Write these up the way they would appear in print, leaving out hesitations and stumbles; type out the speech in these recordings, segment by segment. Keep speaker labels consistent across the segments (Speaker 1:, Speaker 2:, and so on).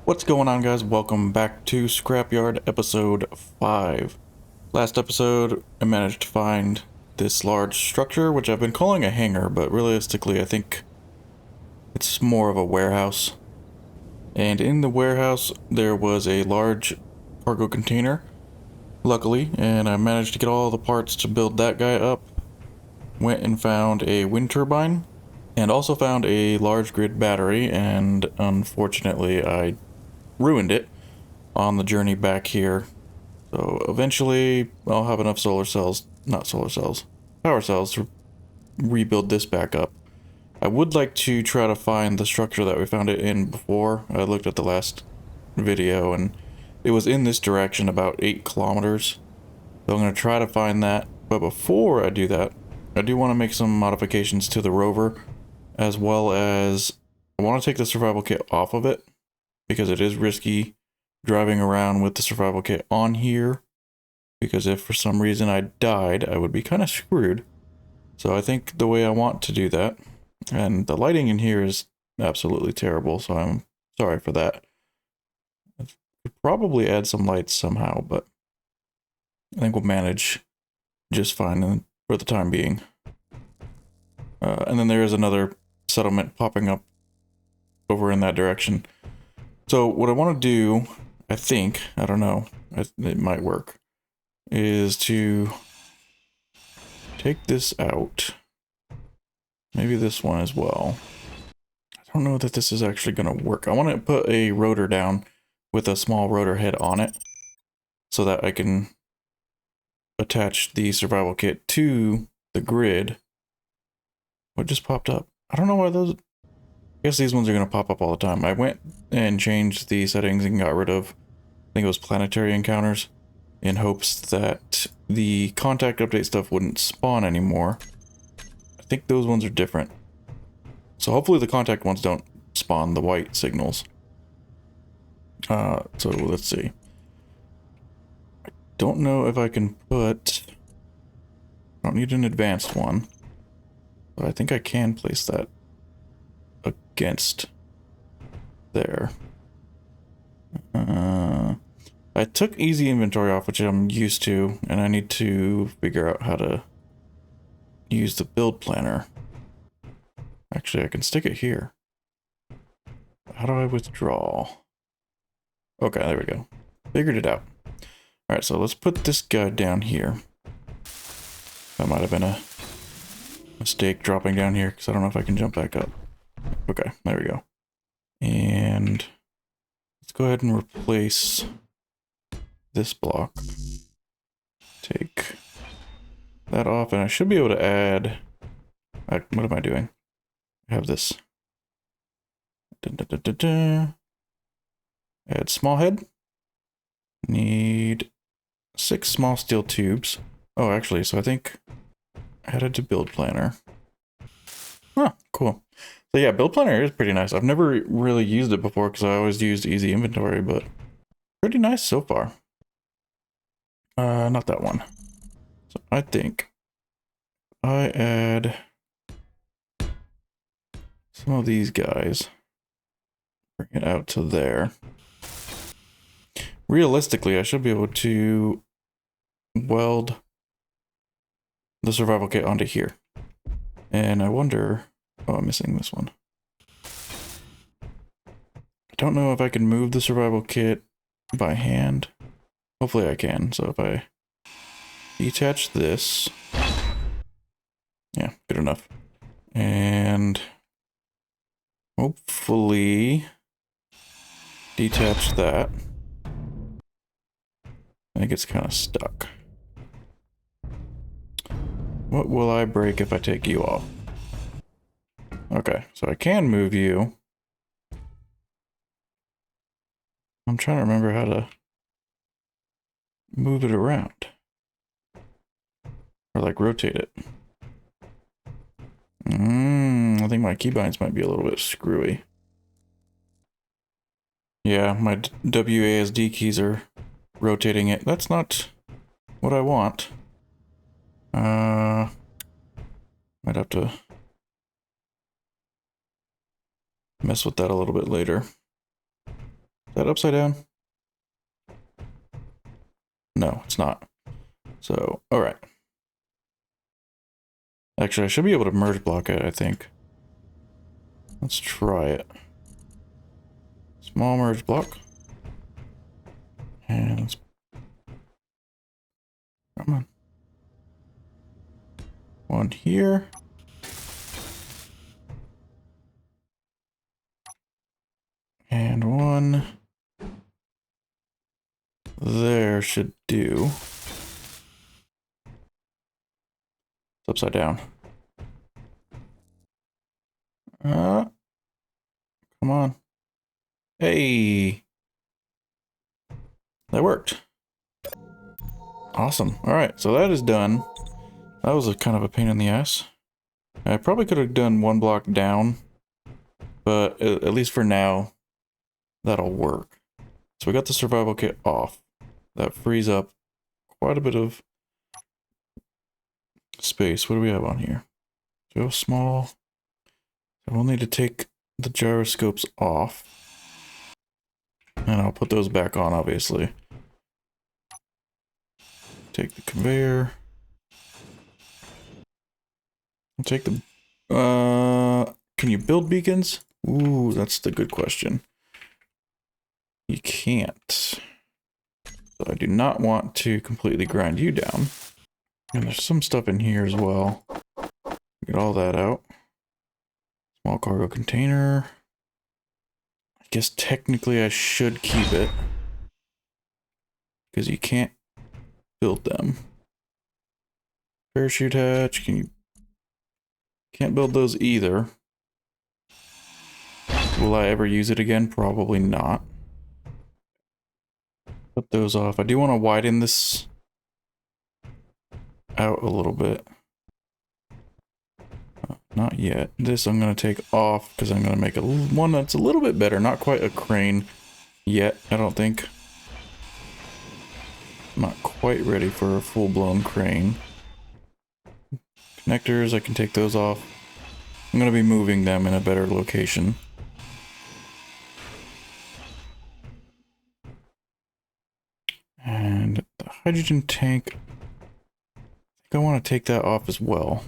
Speaker 1: What's going on, guys? Welcome back to Scrapyard episode 5. Last episode, I managed to find this large structure, which I've been calling a hangar, but realistically I think it's more of a warehouse. And in the warehouse there was a large cargo container, luckily, and I managed to get all the parts to build that guy up. Went and found a wind turbine, and also found a large grid battery, and unfortunately I ruined it on the journey back here. So eventually I'll have enough power cells to rebuild this back up. I would like to try to find the structure that we found it in before. I looked at the last video and it was in this direction about 8 kilometers. So I'm going to try to find that. But before I do that, I do want to make some modifications to the Rover, as well as I want to take the survival kit off of it because it is risky driving around with the survival kit on here, because if for some reason I died, I would be kind of screwed. So I think the way I want to do that, and the lighting in here is absolutely terrible, so I'm sorry for that. I could probably add some lights somehow, but I think we'll manage just fine for the time being. And then there is another settlement popping up over in that direction. So what I want to do, I don't know, it might work, is to take this out. Maybe this one as well. I don't know that this is actually going to work. I want to put a rotor down with a small rotor head on it so that I can attach the survival kit to the grid. What just popped up? I don't know why those... I guess these ones are going to pop up all the time. I went and changed the settings and got rid of, I think it was planetary encounters, in hopes that the contact update stuff wouldn't spawn anymore. I think those ones are different. So hopefully the contact ones don't spawn the white signals. So let's see. I don't know if I can put... I don't need an advanced one. But I think I can place that against there. I took easy inventory off, which I'm used to, and I need to figure out how to use the build planner. Actually, I can stick it here. How do I withdraw? Okay, there we go. Figured it out. Alright, so let's put this guy down here. That might have been a mistake dropping down here, because I don't know if I can jump back up. Okay, there we go. And let's go ahead and replace this block. Take that off, and I should be able to add... what am I doing? I have this. Add small head. Need 6 small steel tubes. Oh, actually, so I think added to build planner. Huh, cool. So yeah, build planner is pretty nice. I've never really used it before because I always used easy inventory, but pretty nice so far. Not that one. So I think I add some of these guys, bring it out to there. Realistically, I should be able to weld the survival kit onto here. And I wonder... Oh, I'm missing this one. I don't know if I can move the survival kit by hand. Hopefully I can. So if I detach this... Yeah, good enough. And hopefully detach that. I think it's kind of stuck. What will I break if I take you off? Okay, so I can move you. I'm trying to remember how to move it around. Or like rotate it. I think my keybinds might be a little bit screwy. Yeah, my WASD keys are rotating it. That's not what I want. Might have to mess with that a little bit later. that upside down? No, it's not. So, alright. Actually, I should be able to merge block it, I think. Let's try it. Small merge block. And let's... Come on. One here. And one... there should do. It's upside down. Come on. Hey! That worked. Awesome. Alright, so that is done. That was a kind of a pain in the ass. I probably could have done one block down, but at least for now, that'll work. So we got the survival kit off. That frees up quite a bit of space. What do we have on here? Go small. We'll need to take the gyroscopes off. And I'll put those back on, obviously. Take the conveyor. I'll take the... can you build beacons? Ooh, that's the good question. You can't. So I do not want to completely grind you down. And there's some stuff in here as well. Get all that out. Small cargo container. I guess technically I should keep it. Because you can't build them. Parachute hatch, can't build those either. Will I ever use it again? Probably not. Put those off. I do want to widen this out a little bit. Not yet. This I'm going to take off because I'm going to make one that's a little bit better. Not quite a crane yet, I don't think. Not quite ready for a full-blown crane. Connectors, I can take those off. I'm going to be moving them in a better location. And the hydrogen tank, I think I want to take that off as well.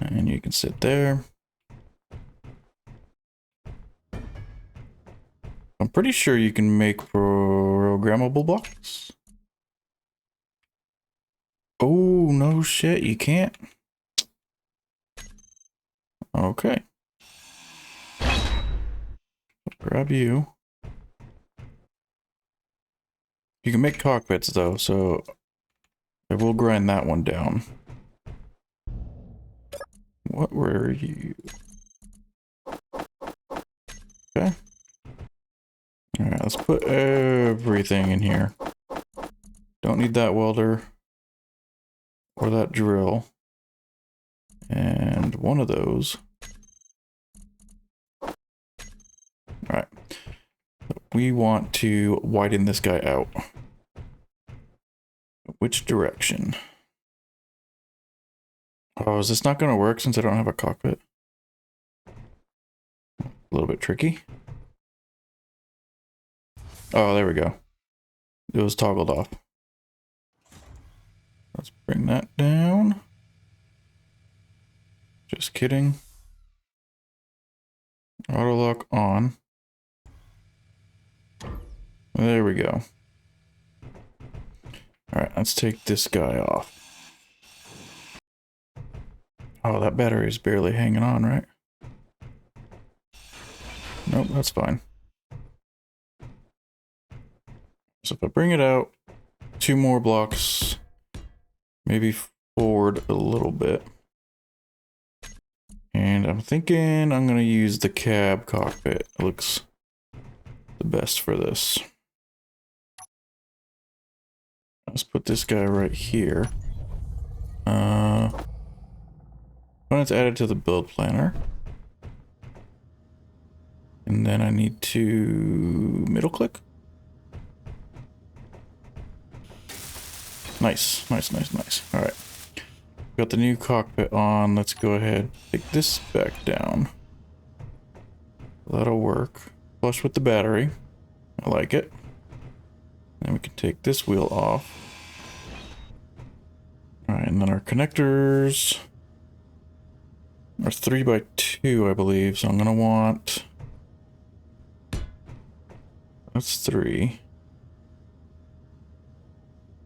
Speaker 1: And you can sit there. I'm pretty sure you can make programmable blocks. Oh, no shit, you can't. Okay. Grab you. You can make cockpits though, so I will grind that one down. What were you? Okay. Alright, let's put everything in here. Don't need that welder. Or that drill. And one of those. Alright. We want to widen this guy out. Which direction? Oh, is this not going to work since I don't have a cockpit? A little bit tricky. Oh, there we go. It was toggled off. Let's bring that down. Just kidding. Auto lock on. There we go. Alright, let's take this guy off. Oh, that battery is barely hanging on, right? Nope, that's fine. So if I bring it out 2 more blocks, maybe forward a little bit. And I'm thinking I'm going to use the cab cockpit. It looks the best for this. Let's put this guy right here. When it's added to the build planner. And then I need to middle click. Nice, nice, nice, nice. All right. Got the new cockpit on. Let's go ahead, take this back down. That'll work. Flush with the battery. I like it. And we can take this wheel off. Alright, and then our connectors are 3x2, I believe. So I'm gonna want... That's 3.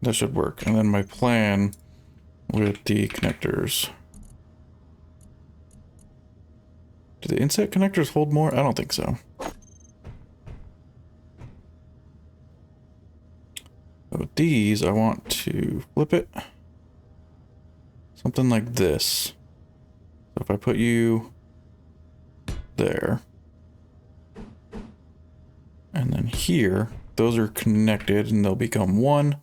Speaker 1: That should work. And then my plan with the connectors. Do the inset connectors hold more? I don't think so. But with these, I want to flip it. Something like this. So if I put you there. And then here, those are connected and they'll become one.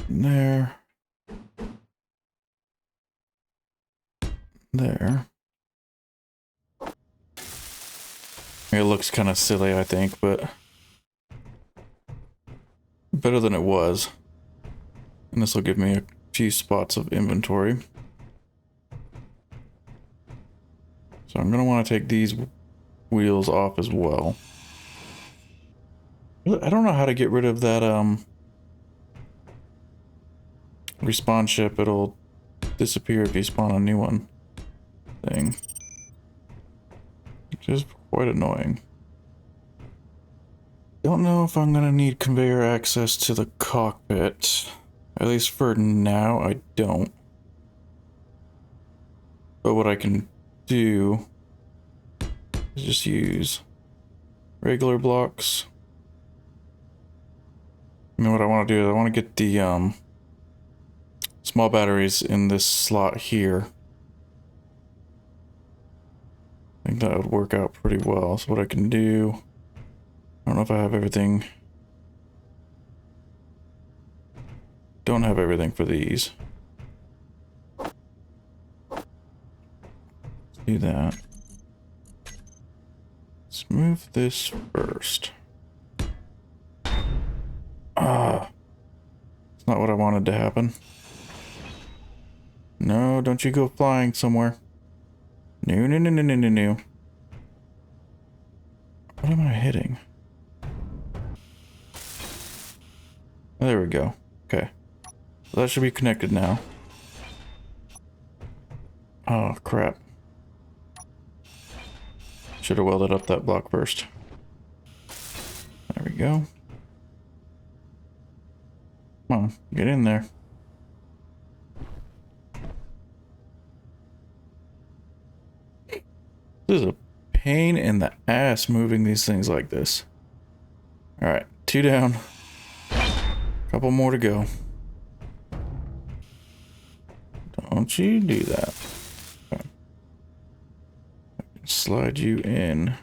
Speaker 1: There. There. It looks kind of silly, I think, but better than it was. And this will give me a few spots of inventory. So I'm going to want to take these wheels off as well. I don't know how to get rid of that respawn ship. It'll disappear if you spawn a new one thing. Which is quite annoying. Don't know if I'm gonna need conveyor access to the cockpit. At least for now, I don't. But what I can do is just use regular blocks. And then what I want to do is I want to get the small batteries in this slot here. I think that would work out pretty well. So what I can do, I don't know if I have everything. Don't have everything for these. Let's do that. Let's move this first. Ah, it's not what I wanted to happen. No, don't you go flying somewhere. No, no, no, no, no, no, no. What am I hitting? There we go. Okay. So that should be connected now. Oh, crap. Should have welded up that block first. There we go. Come on, get in there. This is a pain in the ass moving these things like this. Alright, 2 down. Couple more to go. Don't you do that. Okay. Slide you in.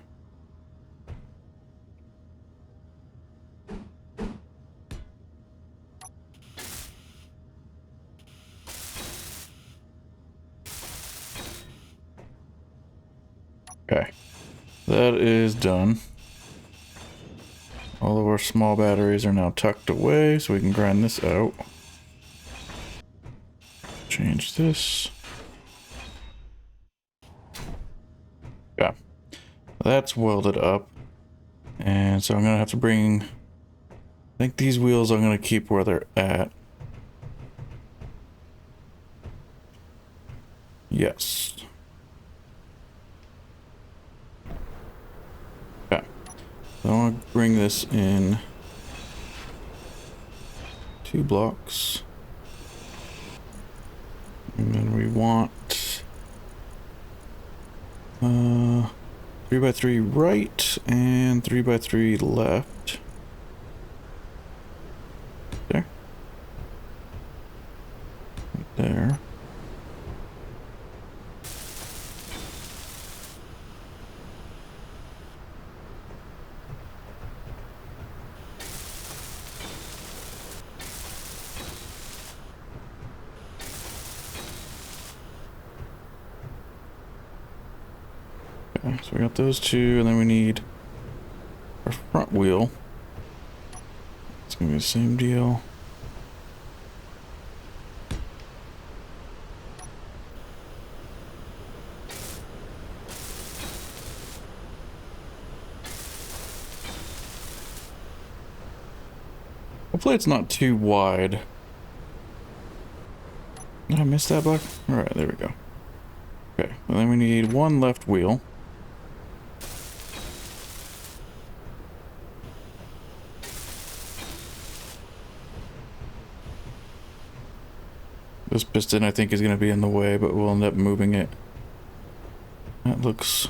Speaker 1: Okay, that is done. All of our small batteries are now tucked away, so we can grind this out. Change this. Yeah, that's welded up. And so I'm gonna have to bring, I think these wheels I'm gonna keep where they're at. Yes. I want to bring this in 2 blocks. And then we want 3x3 right and 3x3 left. There. There. Okay, so we got those 2, and then we need our front wheel. It's gonna be the same deal. Hopefully it's not too wide. Did I miss that block? Alright, there we go. Okay, well then we need one left wheel. This piston I think is going to be in the way, but we'll end up moving it. That looks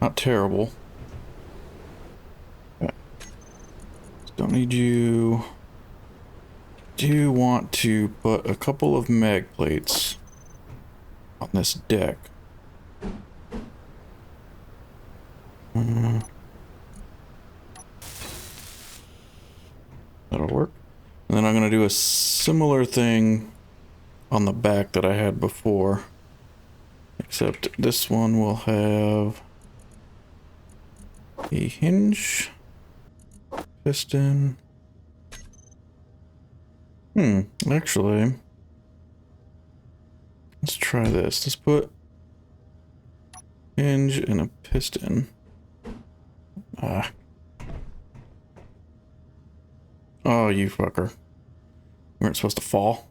Speaker 1: not terrible. Okay. Don't need you. Do want to put a couple of mag plates on this deck. That'll work. And then I'm going to do a similar thing on the back that I had before. Except this one will have a hinge, piston. Actually, let's try this. Let's put hinge and a piston. Oh, you fucker. We weren't supposed to fall.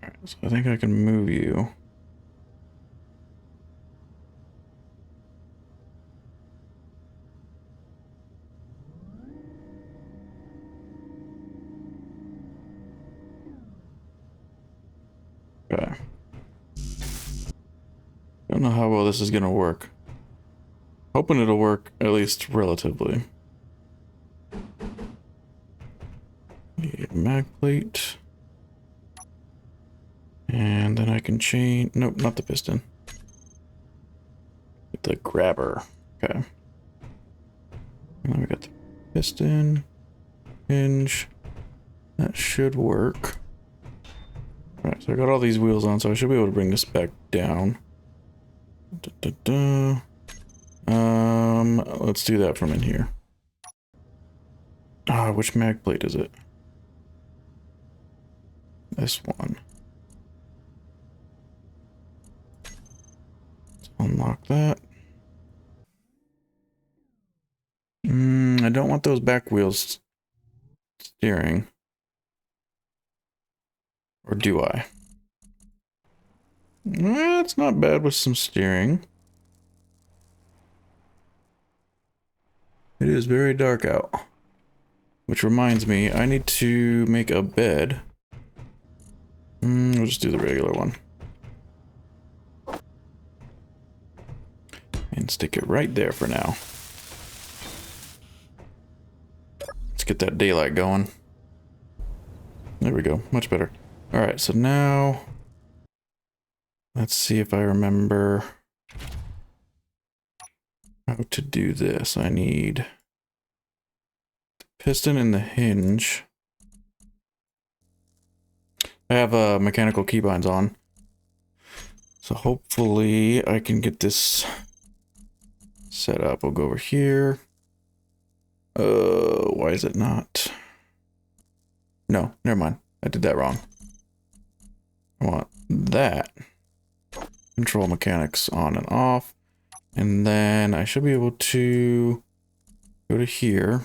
Speaker 1: Alright, so I think I can move you. Okay. Don't know how well this is gonna work. Hoping it'll work at least relatively. Mag plate. And then I can change. Nope, not the piston. Get the grabber. Okay. And then we got the piston, hinge. That should work. Alright, so I got all these wheels on, so I should be able to bring this back down. Let's do that from in here. Which mag plate is it? This one. Let's unlock that. I don't want those back wheels steering. Or do I? It's not bad with some steering. It is very dark out. Which reminds me, I need to make a bed. We'll just do the regular one. And stick it right there for now. Let's get that daylight going. There we go, much better. Alright, so now... let's see if I remember how to do this. I need the piston and the hinge. I have mechanical keybinds on. So hopefully I can get this set up. We'll go over here. Why is it not? No, never mind. I did that wrong. I want that. Control mechanics on and off. And then I should be able to go to here.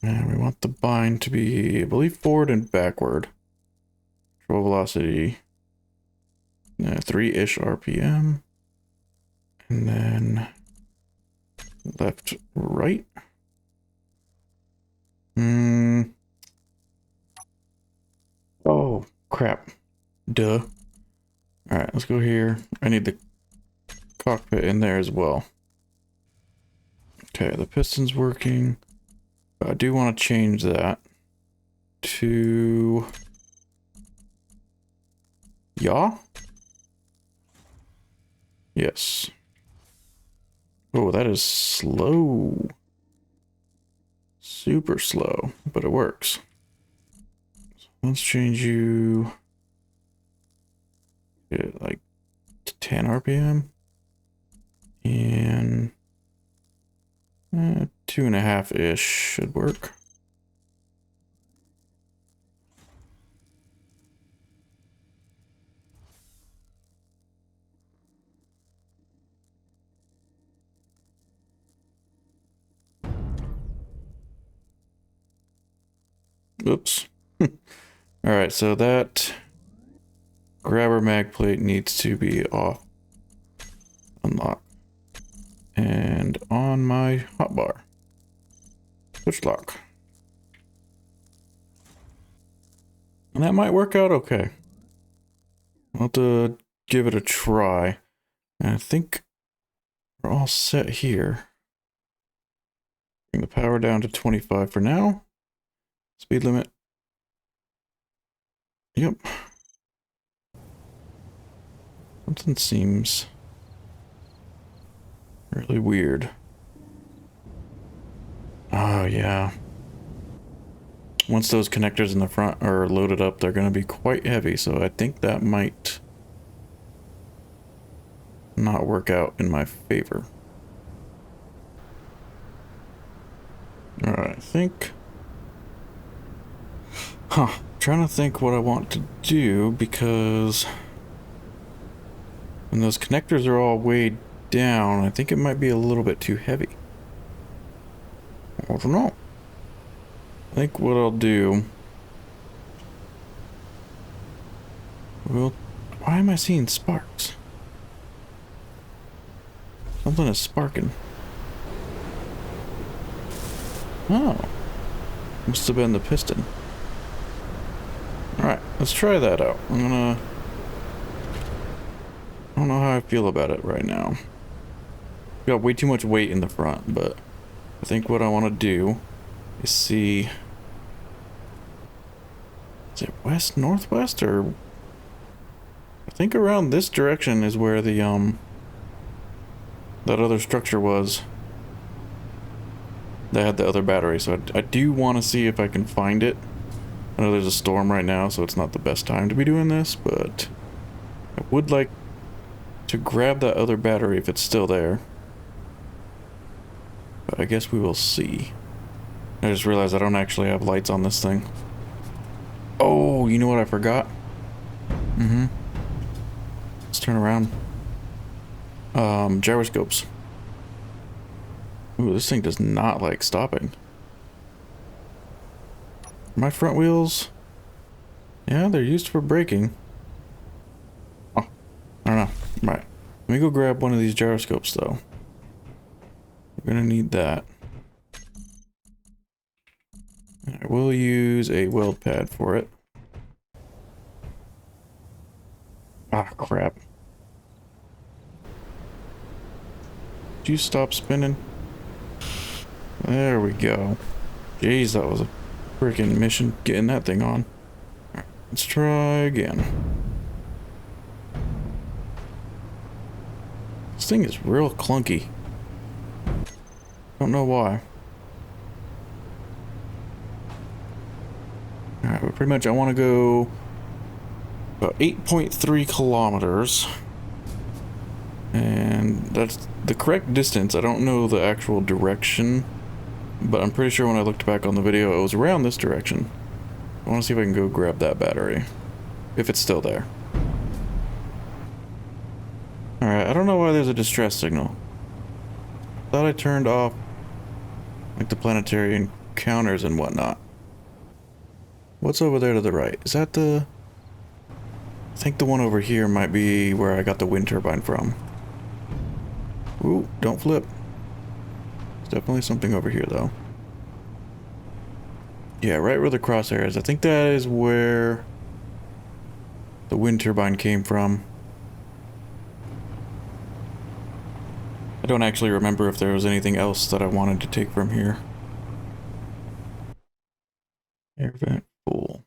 Speaker 1: And we want the bind to be, I believe, forward and backward. Control velocity 3-ish RPM. And then left, right. Oh, crap. Duh. Alright, let's go here. I need the cockpit in there as well. Okay, the piston's working. But I do want to change that to yaw? Yes. Oh, that is slow. Super slow, but it works. So let's change you like to 10 RPM and 2.5-ish should work. Oops. Alright, so that grabber mag plate needs to be off. Unlock. And on my hotbar. Switch lock. And that might work out okay. I'll have to give it a try. And I think we're all set here. Bring the power down to 25 for now. Speed limit. Yep. Something seems really weird. Oh, yeah. Once those connectors in the front are loaded up, they're going to be quite heavy, so I think that might not work out in my favor. Alright, I think... trying to think what I want to do, because when those connectors are all weighed down, I think it might be a little bit too heavy. I don't know. I think what I'll do... Well, why am I seeing sparks? Something is sparking. Oh. Must have been the piston. Alright, let's try that out. I don't know how I feel about it right now. Got way too much weight in the front, but I think what I want to do is see... Is it west, northwest, or... I think around this direction is where the, that other structure was. That had the other battery, so I do want to see if I can find it. I know there's a storm right now, so it's not the best time to be doing this, but I would like to grab that other battery if it's still there. But I guess we will see. I just realized I don't actually have lights on this thing. Oh, you know what I forgot? Let's turn around. Gyroscopes. Ooh, this thing does not like stopping. My front wheels... Yeah, they're used for braking. Oh, I don't know. Right. Let me go grab one of these gyroscopes, though. We're gonna need that. I will use a weld pad for it. Ah, crap. Did you stop spinning? There we go. Jeez, that was a freaking mission getting that thing on. Alright, let's try again. This thing is real clunky. Don't know why. Alright, but pretty much I want to go about 8.3 kilometers. And that's the correct distance. I don't know the actual direction, but I'm pretty sure when I looked back on the video, it was around this direction. I want to see if I can go grab that battery, if it's still there. Alright, I don't know why there's a distress signal. Thought I turned off like the planetary encounters and whatnot. What's over there to the right? Is that the... I think the one over here might be where I got the wind turbine from. Ooh, don't flip. There's definitely something over here, though. Yeah, right where the crosshair is. I think that is where the wind turbine came from. I don't actually remember if there was anything else that I wanted to take from here. Air vent full.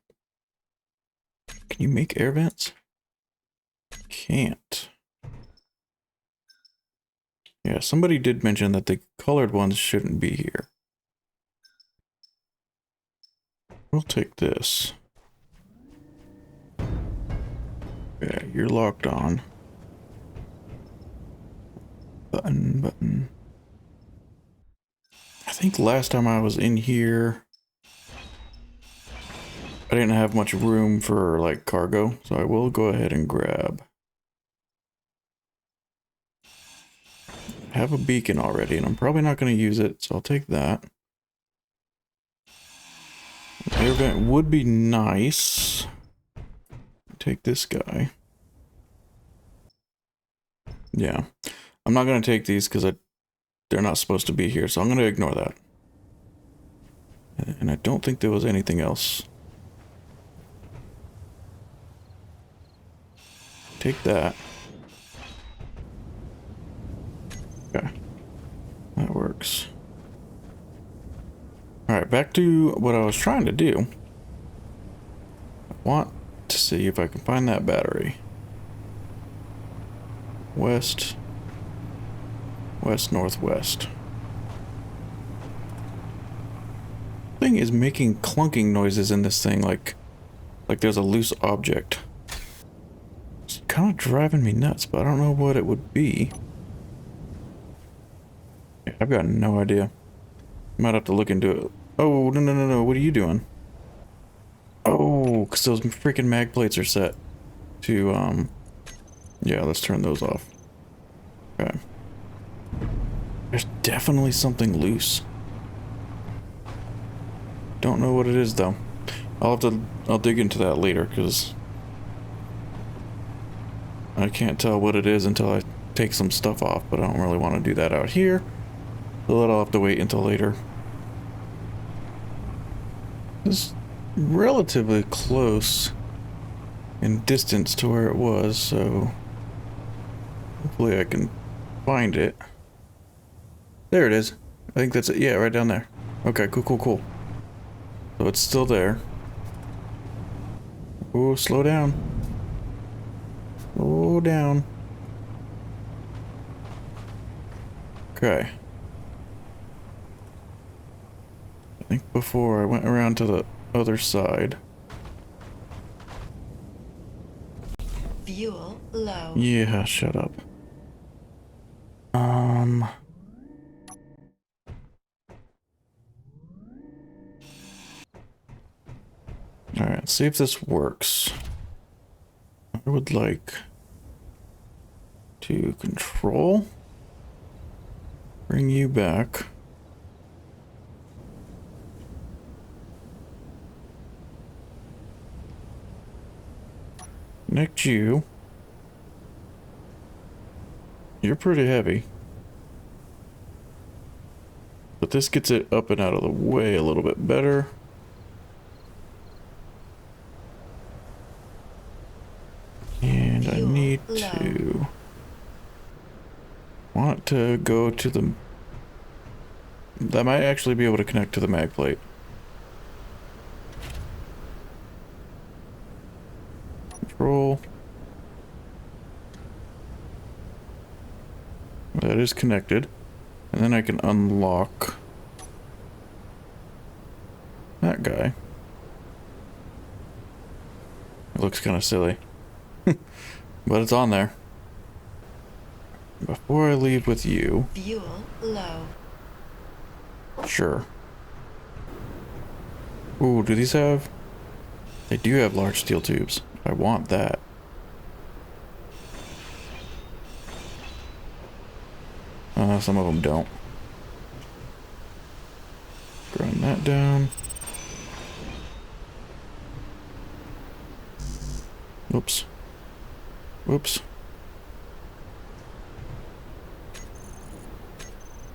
Speaker 1: Can you make air vents? Can't. Yeah, somebody did mention that the colored ones shouldn't be here. We'll take this. Yeah, you're locked on. Button. I think last time I was in here, I didn't have much room for, like, cargo, so I will go ahead and grab. I have a beacon already, and I'm probably not going to use it, so I'll take that. Air vent would be nice. Take this guy. Yeah. I'm not going to take these because they're not supposed to be here, so I'm going to ignore that. And I don't think there was anything else. Take that. Okay. That works. Alright, back to what I was trying to do. I want to see if I can find that battery. West. West, northwest. Thing is making clunking noises in this thing like there's a loose object. It's kind of driving me nuts, but I don't know what it would be. I've got no idea. Might have to look into it. Oh, no. What are you doing? Oh, because those freaking mag plates are set to, yeah, let's turn those off. Okay. There's definitely something loose. Don't know what it is, though. I'll dig into that later, because I can't tell what it is until I take some stuff off, but I don't really want to do that out here. So that'll have to wait until later. It's relatively close in distance to where it was, so hopefully I can find it. There it is. I think that's it. Yeah, right down there. Okay, cool. So it's still there. Oh, slow down. Slow down. Okay. I think before I went around to the other side.
Speaker 2: Fuel low.
Speaker 1: Yeah, shut up. Alright, let's see if this works. I would like to control. Bring you back. Connect you. You're pretty heavy. But this gets it up and out of the way a little bit better. And I need to want to go to the... That might actually be able to connect to the mag plate. Control. That is connected. And then I can unlock that guy. It looks kind of silly. But it's on there. Before I leave with you...
Speaker 2: Fuel low.
Speaker 1: Sure. Ooh, do these have... They do have large steel tubes. I want that. Some of them don't. Grind that down. Whoops. Whoops.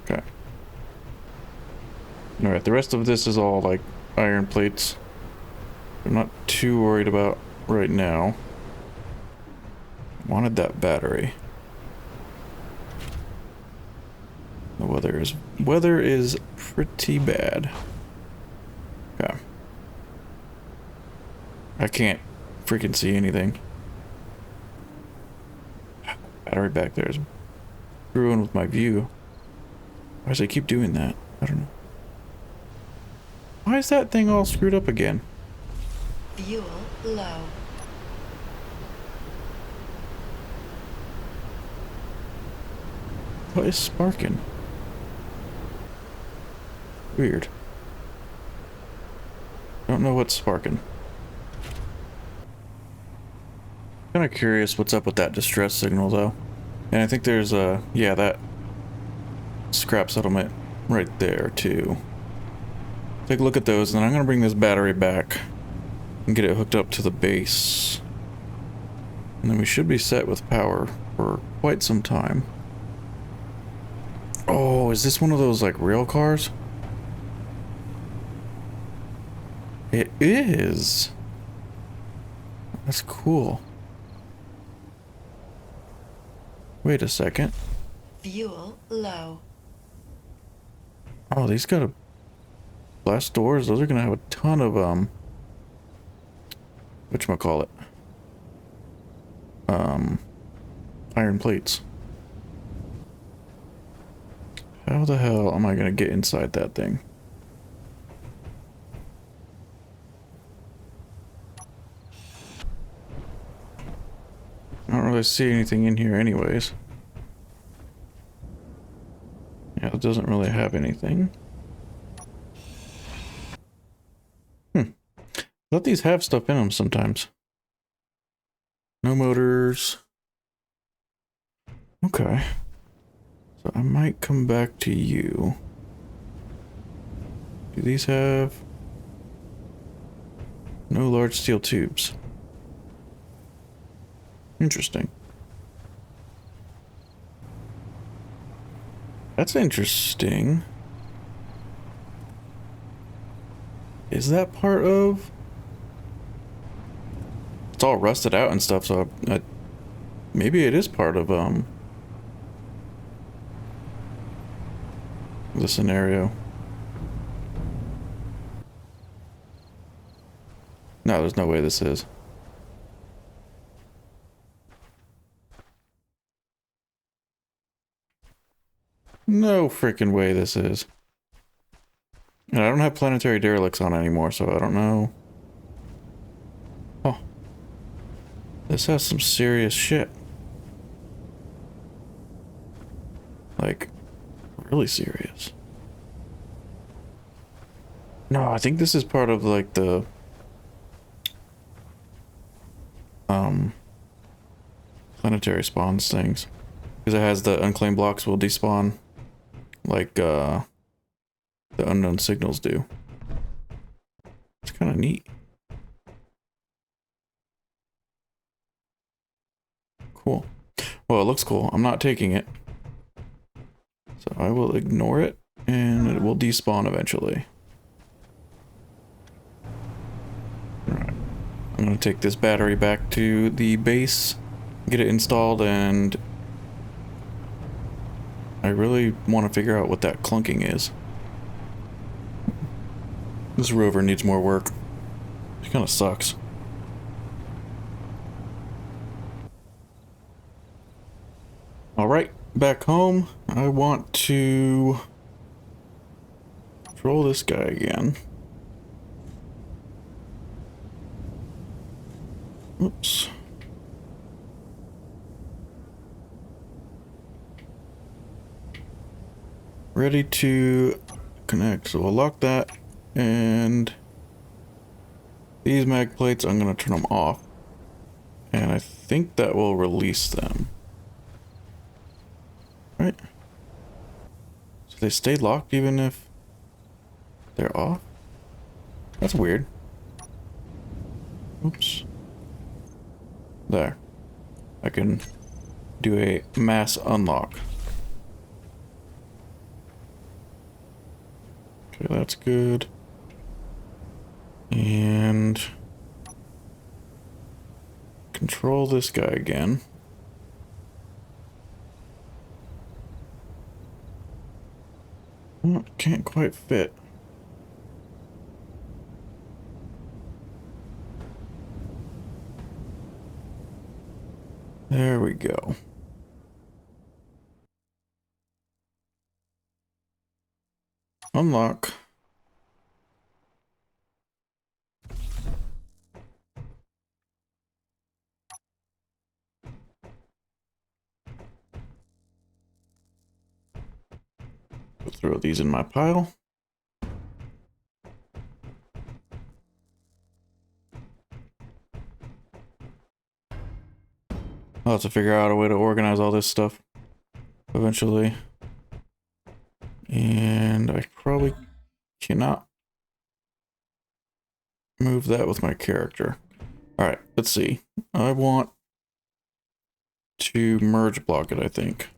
Speaker 1: Okay. Alright, the rest of this is all like iron plates. I'm not too worried about right now. Wanted that battery. The weather is pretty bad. Okay. I can't freaking see anything. Battery back there is screwing with my view. Why does it keep doing that? I don't know. Why is that thing all screwed up again?
Speaker 2: Fuel low.
Speaker 1: What is sparking? Weird. Don't know what's sparking. Kind of curious what's up with that distress signal though. And I think there's a, yeah, that scrap settlement right there too. take a look at those, and then I'm gonna bring this battery back and get it hooked up to the base. And then we should be set with power for quite some time. Oh, is this one of those like rail cars? It is. That's cool. Wait a second.
Speaker 2: Fuel low.
Speaker 1: Oh, these got a glass doors. Those are gonna have a ton of whatchamacallit? Iron plates. How the hell am I gonna get inside that thing? I don't really see anything in here anyways. Yeah, it doesn't really have anything. Let these have stuff in them sometimes. No motors. Okay. So I might come back to you. Do these have... no large steel tubes? Interesting. That's interesting. Is that part of... it's all rusted out and stuff, so maybe it is part of the scenario. No, there's no way this is. No freaking way this is. And I don't have planetary derelicts on anymore, so I don't know. Oh. This has some serious shit. Like, really serious. No, I think this is part of, like, the... planetary spawns things. Because it has the unclaimed blocks will despawn. Like, the unknown signals do. It's kind of neat. Cool. Well, it looks cool. I'm not taking it. So I will ignore it, and it will despawn eventually. Alright. I'm going to take this battery back to the base, get it installed, and I really want to figure out what that clunking is. This rover needs more work. It kind of sucks. Alright, back home. I want to control this guy again. Oops. Ready to connect. So we'll lock that, and these mag plates, I'm going to turn them off. And I think that will release them. Right? So they stay locked even if they're off? That's weird. Oops. There. I can do a mass unlock. Okay, that's good. And control this guy again. Oh, can't quite fit. There we go. Unlock. I'll throw these in my pile. I'll have to figure out a way to organize all this stuff eventually. And I probably cannot move that with my character. All right, let's see. I want to merge block it, I think.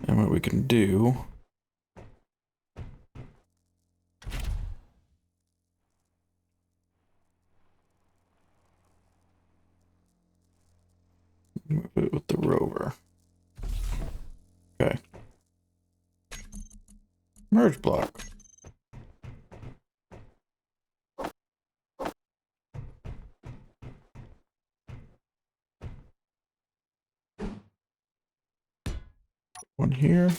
Speaker 1: And what we can do... move it with the rover. Okay. Merge block. One here.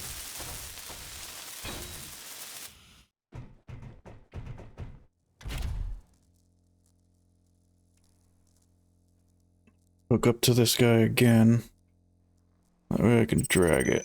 Speaker 1: Hook up to this guy again. That way I can drag it.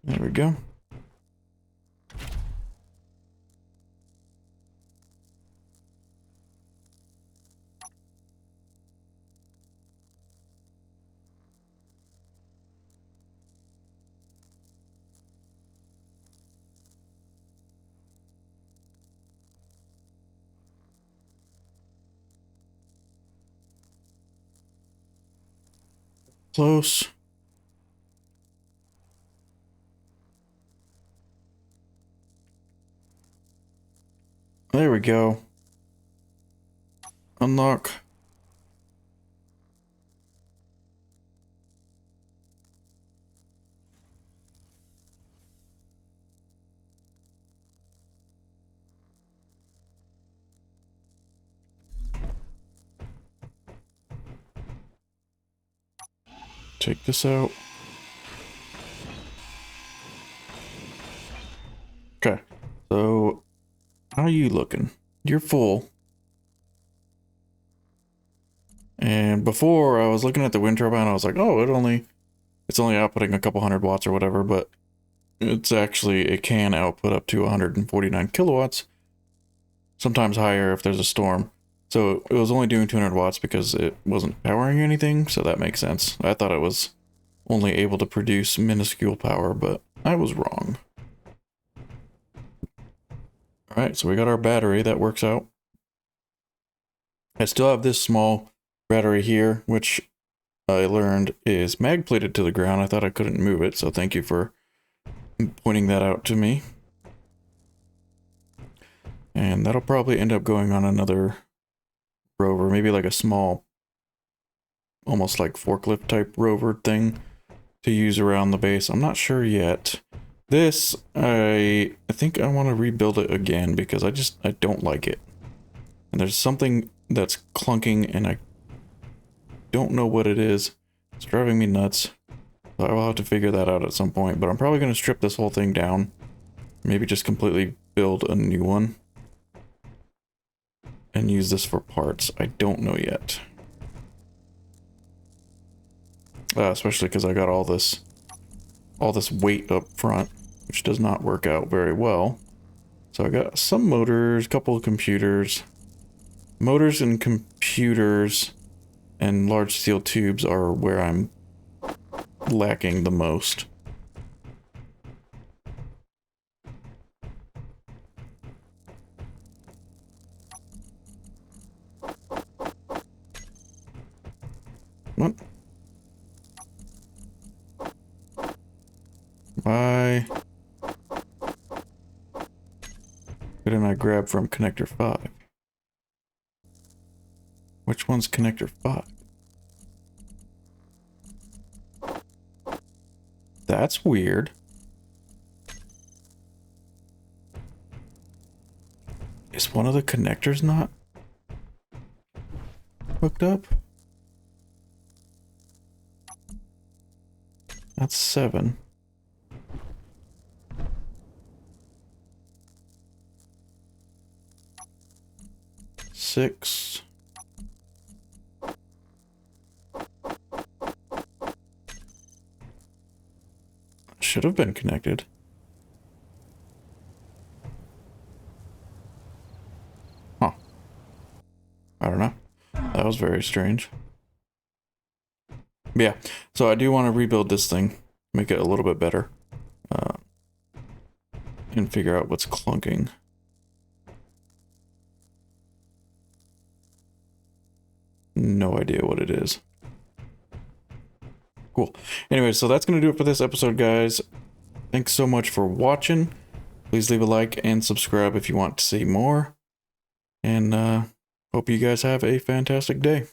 Speaker 1: There we go. Close. There we go. Unlock. Take this out. Okay. So, how are you looking? You're full. And before I was looking at the wind turbine, I was like, oh, it's only outputting a couple hundred watts or whatever, but it can output up to 149 kilowatts, sometimes higher if there's a storm. So it was only doing 200 watts because it wasn't powering anything, so that makes sense. I thought it was only able to produce minuscule power, but I was wrong. Alright, so we got our battery, that works out. I still have this small battery here, which I learned is mag plated to the ground. I thought I couldn't move it, so thank you for pointing that out to me. And that'll probably end up going on another rover, maybe like a small, almost like forklift type rover thing to use around the base. I'm not sure yet. This, I think I want to rebuild it again because I don't like it. And there's something that's clunking and I don't know what it is. It's driving me nuts. So I will have to figure that out at some point, but I'm probably going to strip this whole thing down. Maybe just completely build a new one. And use this for parts. I don't know yet. Especially because I got all this weight up front, which does not work out very well. So I got some motors, a couple of computers. Motors and computers and large steel tubes are where I'm lacking the most. What? Why didn't I grab from connector 5? Which one's connector 5? That's weird. Is one of the connectors not hooked up? That's 7. 6. should have been connected. Huh. I don't know. That was very strange. But yeah, so I do want to rebuild this thing, make it a little bit better, and figure out what's clunking. No idea what it is. Cool. Anyway, so that's going to do it for this episode, guys. Thanks so much for watching. Please leave a like and subscribe if you want to see more. And hope you guys have a fantastic day.